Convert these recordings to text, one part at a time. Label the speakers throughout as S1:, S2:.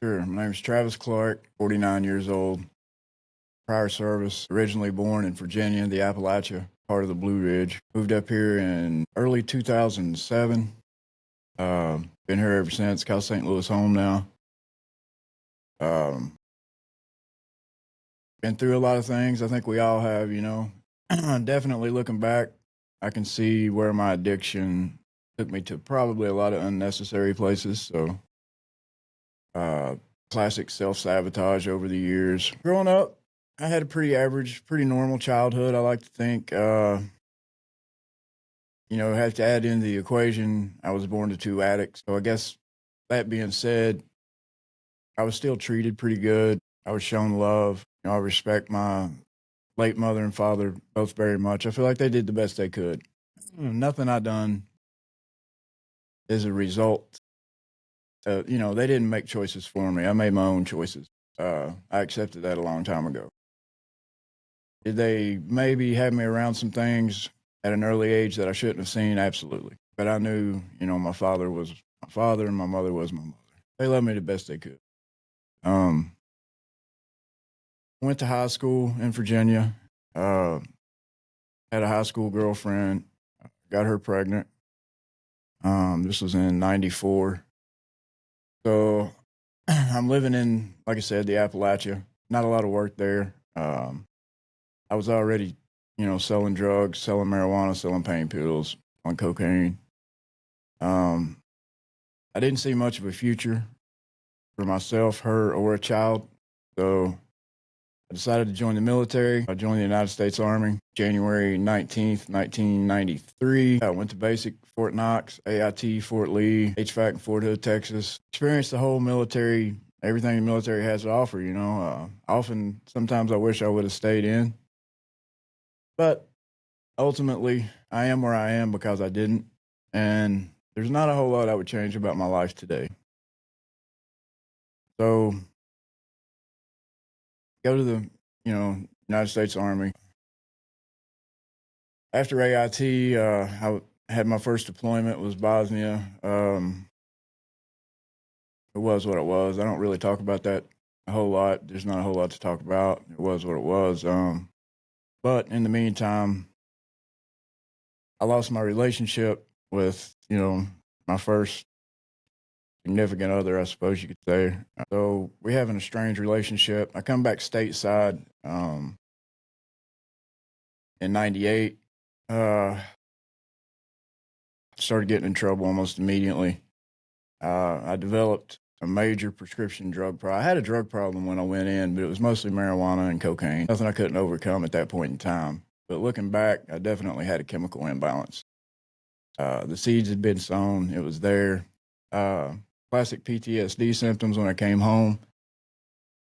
S1: Sure. My name is Travis Clark, 49 years old, prior service, originally born in Virginia, the Appalachia, part of the Blue Ridge. Moved up here in early 2007. Been here ever since, call St. Louis home now. Um, Been through a lot of things. I think we all have, Definitely looking back, I can see where my addiction took me to probably a lot of unnecessary places. So, uh, classic self-sabotage over the years. Growing up, I had a pretty average, pretty normal childhood. I like to think, have to add into the equation, I was born to two addicts. So I guess that being said, I was still treated pretty good. I was shown love. I respect my late mother and father both very much. I feel like they did the best they could. Nothing I done is a result. They didn't make choices for me. I made my own choices. I accepted that a long time ago. Did they maybe have me around some things at an early age that I shouldn't have seen? Absolutely. But I knew, my father was my father and my mother was my mother. They loved me the best they could. Went to high school in Virginia. Had a high school girlfriend. Got her pregnant. This was in '94. So I'm living in, like I said, the Appalachia. Not a lot of work there. I was already, selling drugs, selling marijuana, selling pain pills, on cocaine. I didn't see much of a future for myself, her, or a child. So I decided to join the military. I joined the United States Army January 19th, 1993. I went to basic Fort Knox, AIT, Fort Lee, HVAC in Fort Hood, Texas. Experienced the whole military, everything the military has to offer, sometimes I wish I would have stayed in. But ultimately, I am where I am because I didn't. And there's not a whole lot I would change about my life today. So go to the, United States Army. After AIT, I had my first deployment was Bosnia. It was what it was. I don't really talk about that a whole lot. There's not a whole lot to talk about. It was what it was. But in the meantime, I lost my relationship with, my first significant other, I suppose you could say. So we have an estranged relationship. I come back stateside in '98. Started getting in trouble almost immediately. I developed a major prescription drug problem. I had a drug problem when I went in, but it was mostly marijuana and cocaine. Nothing I couldn't overcome at that point in time. But looking back, I definitely had a chemical imbalance. The seeds had been sown. It was there. Classic PTSD symptoms when I came home.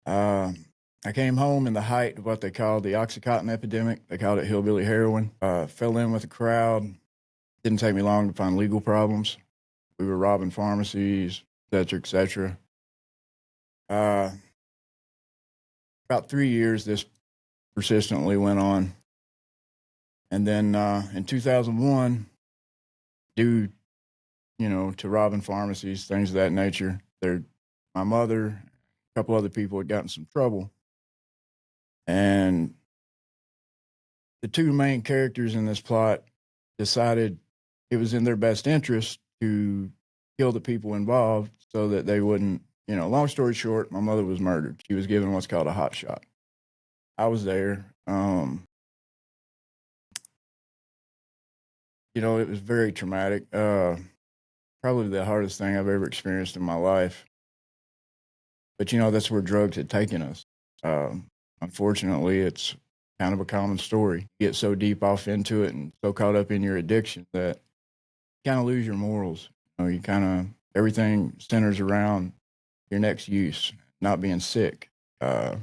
S1: I came home in the height of what they called the OxyContin Epidemic. They called it hillbilly heroin. Fell in with a crowd. Didn't take me long to find legal problems. We were robbing pharmacies, et cetera, et cetera. About 3 years, this persistently went on. And then in 2001, due, to robbing pharmacies, things of that nature, my mother, a couple other people had gotten some trouble. And the two main characters in this plot decided it was in their best interest to kill the people involved so that they wouldn't, long story short, my mother was murdered. She was given what's called a hot shot. I was there. It was very traumatic. Probably the hardest thing I've ever experienced in my life. But, that's where drugs had taken us. Unfortunately, it's kind of a common story. You get so deep off into it and so caught up in your addiction that you kind of lose your morals. Everything centers around your next use, not being sick. So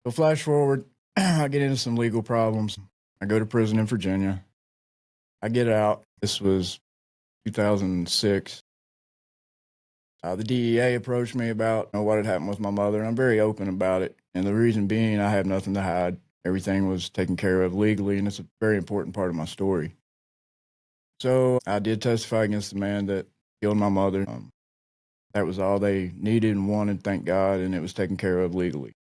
S1: flash forward, I get into some legal problems. I go to prison in Virginia. I get out. This was 2006. The DEA approached me about what had happened with my mother, and I'm very open about it. And the reason being, I have nothing to hide. Everything was taken care of legally, and it's a very important part of my story. So I did testify against the man that killed my mother. That was all they needed and wanted, thank God, and it was taken care of legally.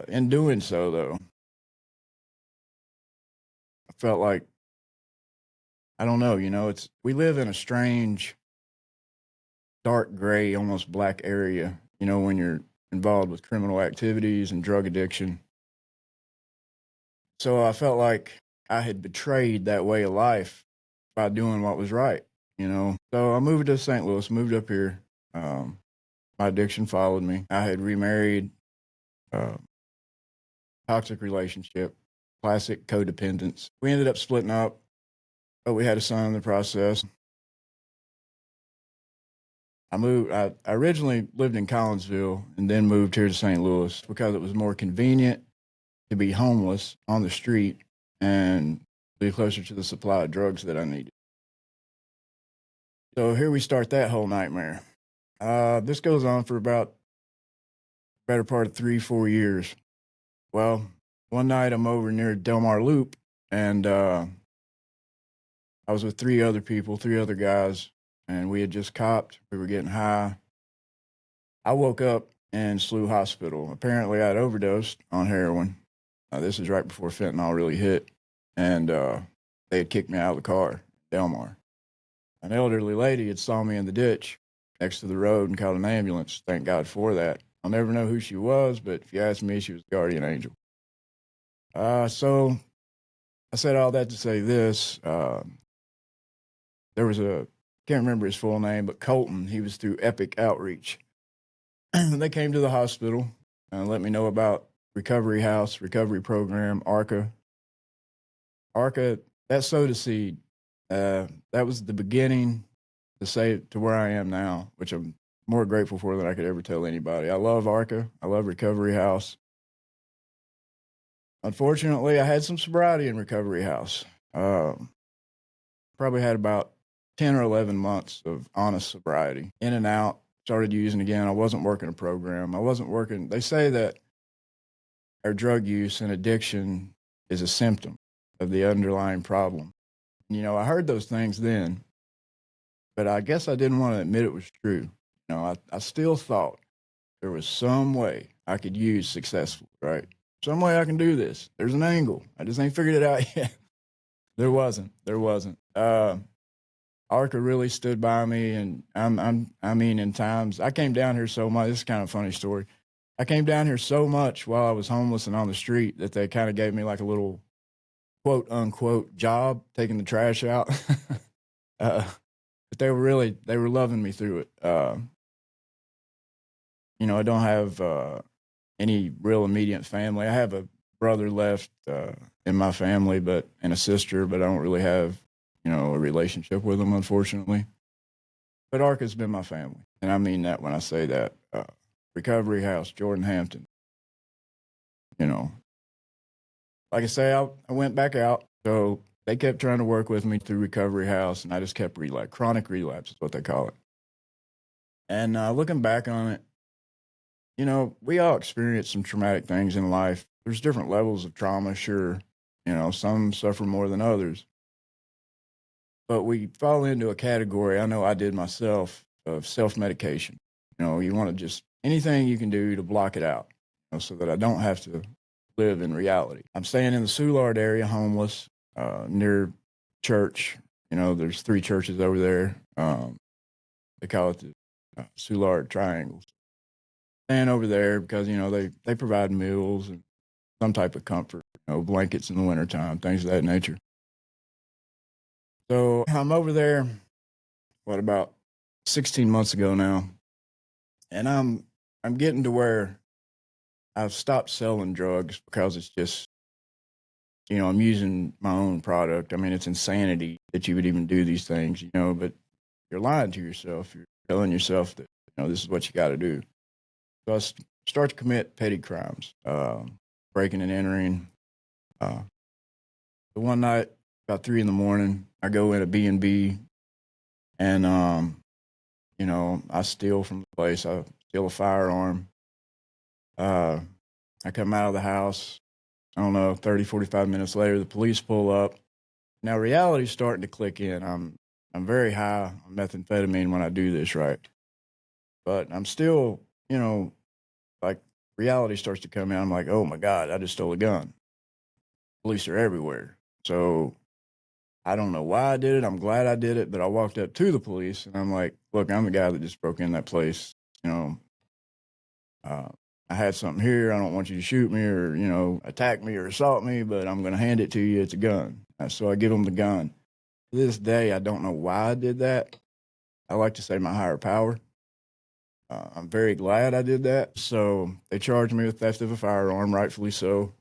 S1: In doing so, though, I felt like, I don't know, we live in a strange, dark gray, almost black area, when you're involved with criminal activities and drug addiction. So I felt like I had betrayed that way of life by doing what was right. So I moved to St. Louis, moved up here. My addiction followed me. I had remarried, uh, toxic relationship, classic codependence. We ended up splitting up, but we had a son in the process. I originally lived in Collinsville and then moved here to St. Louis because it was more convenient to be homeless on the street and be closer to the supply of drugs that I needed. So here we start that whole nightmare. This goes on for about better part of 3-4 years. Well, one night I'm over near Del Mar Loop, and I was with three other guys, and we had just copped. We were getting high. I woke up in SLU Hospital. Apparently, I had overdosed on heroin. This is right before fentanyl really hit, and they had kicked me out of the car, Del Mar. An elderly lady had saw me in the ditch next to the road and called an ambulance. Thank God for that. I'll never know who she was, but if you ask me, she was a guardian angel. So I said all that to say this. There was can't remember his full name, but Colton, he was through Epic Outreach. They came to the hospital and let me know about Recovery House, recovery program, ARCA. ARCA, that sowed a seed. That was the beginning to where I am now, which I'm more grateful for than I could ever tell anybody. I love ARCA. I love Recovery House. Unfortunately, I had some sobriety in Recovery House. Probably had about 10 or 11 months of honest sobriety. In and out, started using again. I wasn't working a program. I wasn't working. They say that our drug use and addiction is a symptom of the underlying problem. I heard those things then, but I guess I didn't want to admit it was true. I still thought there was some way I could use successfully, right? Some way I can do this. There's an angle. I just ain't figured it out yet. There wasn't. ARCA really stood by me, and in times I came down here so much. This is kind of a funny story. I came down here so much while I was homeless and on the street that they kind of gave me like a little quote unquote job taking the trash out. But they were loving me through it. I don't have any real immediate family. I have a brother left in my family, and a sister, but I don't really have a relationship with them, unfortunately. But ARCA's been my family, and I mean that when I say that. Recovery House, Jordan Hampton. Like I say, I went back out, so they kept trying to work with me through Recovery House, and I just kept chronic relapse is what they call it. And looking back on it, we all experience some traumatic things in life. There's different levels of trauma, sure. Some suffer more than others. But we fall into a category, I know I did myself, of self-medication. You want to just, anything you can do to block it out, so that I don't have to live in reality. I'm staying in the Soulard area, homeless, near church. There's 3 churches over there. They call it the Soulard Triangles. Staying over there because, they provide meals and some type of comfort, blankets in the wintertime, things of that nature. So I'm over there, about 16 months ago now, and I'm getting to where I've stopped selling drugs because it's just, I'm using my own product. I mean, it's insanity that you would even do these things, but you're lying to yourself. You're telling yourself that, this is what you got to do. So I start to commit petty crimes, breaking and entering. The one night, about 3 a.m, I go in a B&B, and I steal from the place. I steal a firearm. I come out of the house. I don't know, 30, 45 minutes later, the police pull up. Now reality's starting to click in. I'm I'm very high on methamphetamine when I do this, right? But I'm still, like reality starts to come in. I'm like, oh my God, I just stole a gun. Police are everywhere. So I don't know why I did it. I'm glad I did it, but I walked up to the police and I'm like, look, I'm the guy that just broke in that place. You know, uh, I had something here. I don't want you to shoot me or, attack me or assault me, but I'm going to hand it to you. It's a gun. So I give them the gun. To this day, I don't know why I did that. I like to say my higher power. I'm very glad I did that. So they charged me with theft of a firearm, rightfully so.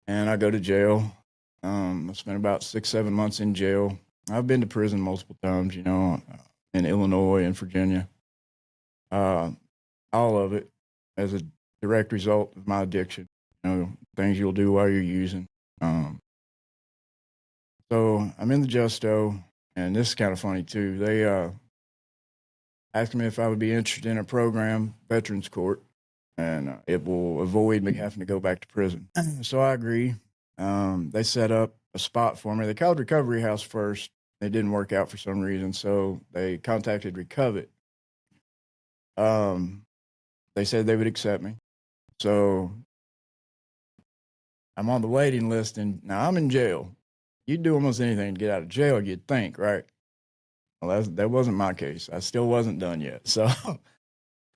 S1: And I go to jail. I spent about 6, 7 months in jail. I've been to prison multiple times, in Illinois and Virginia. All of it as a direct result of my addiction, things you'll do while you're using. So I'm in the justo, and this is kind of funny too. They asked me if I would be interested in a program, Veterans Court, and it will avoid me having to go back to prison. So I agree. They set up a spot for me. They called Recovery House first. It didn't work out for some reason, so they contacted Recover. They said they would accept me. So I'm on the waiting list, and now I'm in jail. You'd do almost anything to get out of jail, you'd think, right? Well, that wasn't my case. I still wasn't done yet. So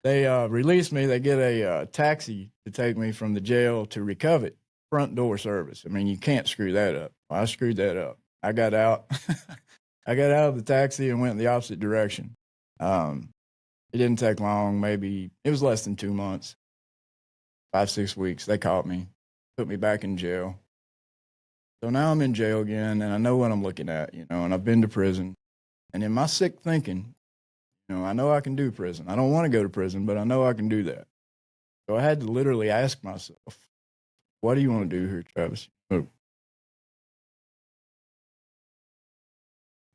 S1: they released me. They get a taxi to take me from the jail to Recover, front door service. I mean, you can't screw that up. Well, I screwed that up. I got out. I got out of the taxi and went in the opposite direction. It didn't take long. Maybe it was less than 2 months, 5, 6 weeks. They caught me, put me back in jail. So now I'm in jail again, and I know what I'm looking at, and I've been to prison. And in my sick thinking, I know I can do prison. I don't want to go to prison, but I know I can do that. So I had to literally ask myself, what do you want to do here, Travis?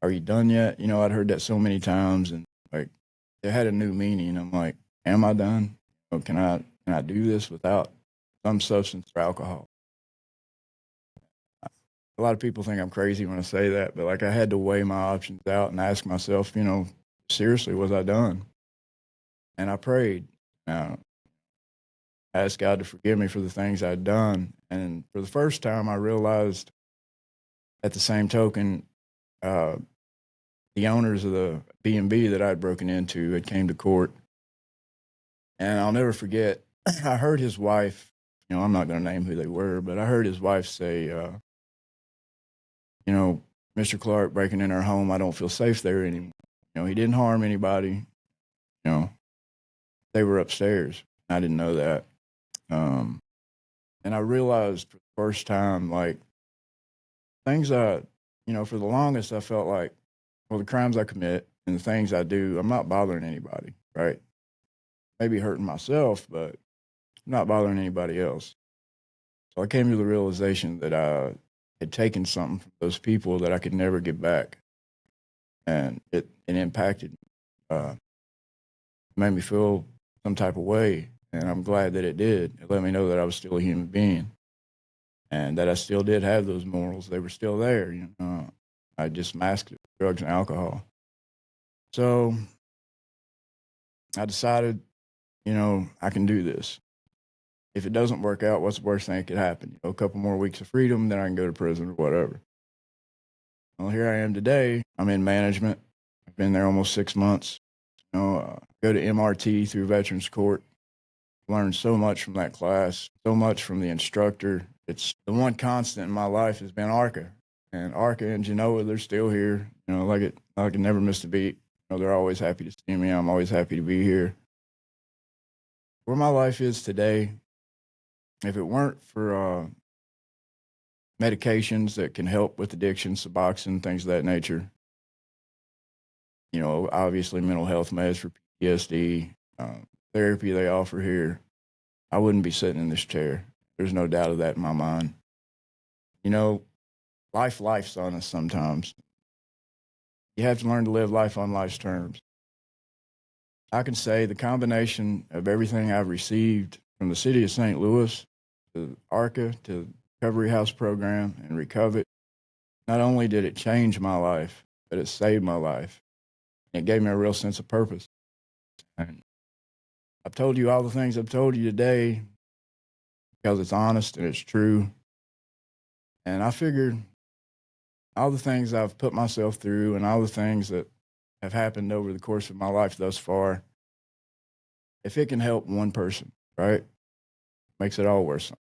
S1: Are you done yet? I'd heard that so many times, and like it had a new meaning. I'm like, am I done? Can I do this without some substance or alcohol? A lot of people think I'm crazy when I say that, but like I had to weigh my options out and ask myself, seriously, was I done? And I prayed. I asked God to forgive me for the things I'd done. And for the first time, I realized at the same token, the owners of the B&B that I'd broken into had came to court. And I'll never forget, I heard his wife, I'm not going to name who they were, but I heard his wife say, Mr. Clark breaking in our home, I don't feel safe there anymore. He didn't harm anybody. They were upstairs. I didn't know that. And I realized for the first time, like, things for the longest, I felt like, well, the crimes I commit and the things I do, I'm not bothering anybody, right? Maybe hurting myself, but I'm not bothering anybody else. So I came to the realization that I had taken something from those people that I could never get back. And it impacted me. Made me feel some type of way. And I'm glad that it did. It let me know that I was still a human being and that I still did have those morals. They were still there. I just masked it with drugs and alcohol. So I decided, I can do this. If it doesn't work out, what's the worst thing that could happen? A couple more weeks of freedom, then I can go to prison or whatever. Well, here I am today. I'm in management. I've been there almost 6 months. Go to MRT through Veterans Court. Learned so much from that class, so much from the instructor. It's the one constant in my life has been ARCA. And ARCA and Genoa, they're still here. Like it never missed a beat. They're always happy to see me. I'm always happy to be here. Where my life is today, if it weren't for medications that can help with addiction, Suboxone, things of that nature, obviously mental health meds for PTSD, therapy they offer here, I wouldn't be sitting in this chair. There's no doubt of that in my mind. Life's on us sometimes. You have to learn to live life on life's terms. I can say the combination of everything I've received from the city of St. Louis, to ARCA, to Recovery House program, and Recover, not only did it change my life, but it saved my life. It gave me a real sense of purpose. And I've told you all the things I've told you today because it's honest and it's true. And I figured all the things I've put myself through and all the things that have happened over the course of my life thus far, if it can help one person, right, makes it all worth something.